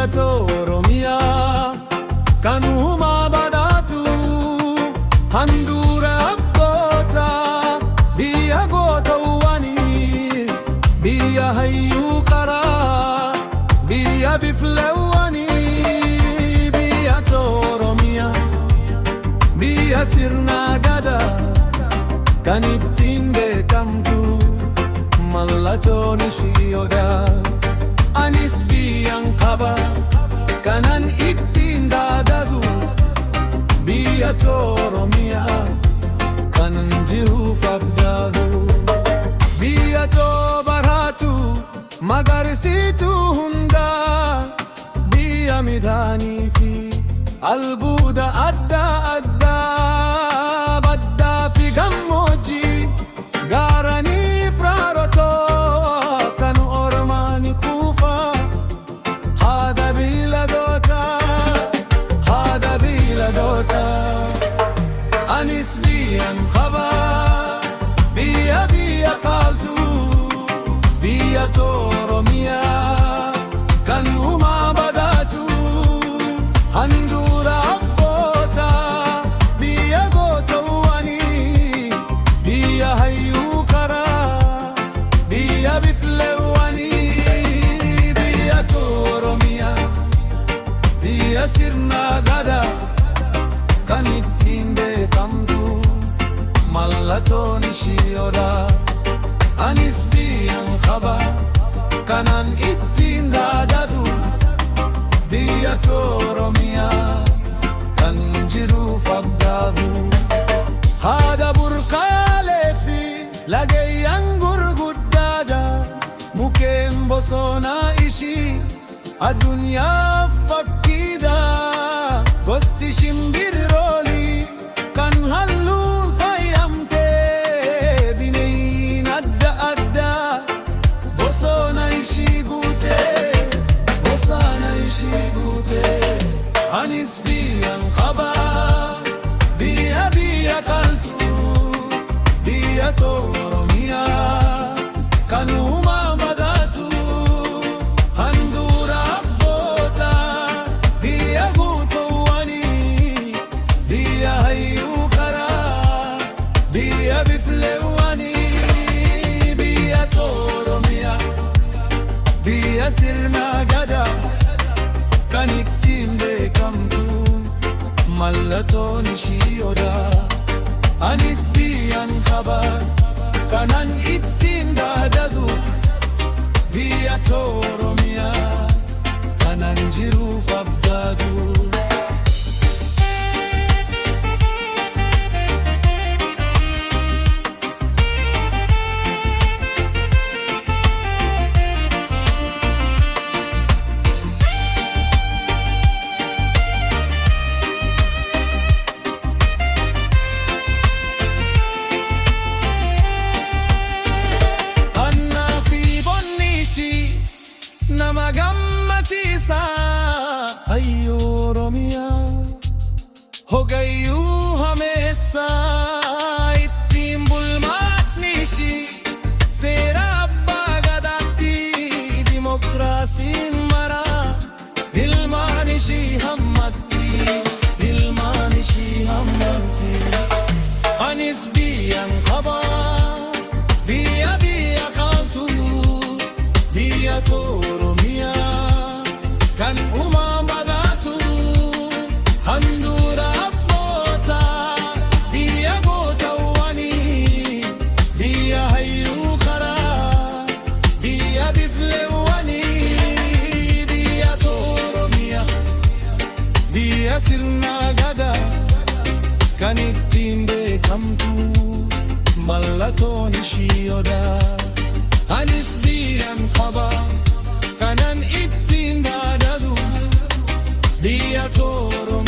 Biyyatoo Oromiyaa kan uumaa badhaatu handhuura abbootaa biyya gootawwanii biyya hayyuu qaraa biyya bifleewwanii biyyatoo Oromiyaa biyya sirna gadaa kan ittiin beekamtu mallattoon ishii odaa. Anis biyyan qaba kanan ittiin daadadu biyyatoo Oromiyaa kanan jiruuf abdaadu. Biyyatoo baraatu magarsiitu hundaa biyya midhaanii fi albuuda adda addaa baddaa fi gammoojjii gaaranii fi raarotoo kan ormaani kuufa haadha beeyladoota. Anis biyyan qaba biyya qaaltu biyyatoo Oromiyaa kan uumaa badhaatu handhuura abbootaa biyya gootawwanii biyya hayyuu qaraa biyya bifleewwanii biyyatoo Oromiyaa biyya sirna gadaa kan ittiin beekamtu mallattoon ishii odaa. Anis biyyan qaba kanan ittiin daadadu biyyatoo Oromiyaa kan jiruuf abdaadu. Haadha burqaalee fi lageeyyan gurguddaadha mukkeen bosonaa ishii addunyaaf fakkiidha. Gosti shimbirroolii kan halluun faayamtee bineeyyiin adda addaa bosona ishii guutee. Anis biyyan qaba biyya qaaltu biyyatoo Oromiyaa kan uumaa badhaatu handhuura abbootaa biyya gootawwanii biyya hayyuu qaraa biyya bifleewwanii biyyatoo Oromiyaa biyya sirna gadaa kan ittiin beekamtu mallattoon ishii odaa. Anis biyyan qaba kanan ittiin daadadu biyyatoo Oromiyaa kanan jiruuf abdaadu. Nama gammachiisa hayyuu Oromiyaa hogayyuu hameessa ittiin bulmaatni ishii seera abbaa gadaatti dimokiraasiin maraa ilmaan ishii hammatti. Anis biyyan qaba biyya qaaltu biyyatoo Oromiyaa kan uumaa badhaatu handhuura abbootaa biyya gootawwanii biyya hayyuu qaraa biyya bifleewwanii biyyatoo Oromiyaa biyya sirna gadaa kan ittiin beekamtu mallattoon ishii odaa. Anis biyyan qaba kanan ittiin daadadu biyyatoo Oromiyaa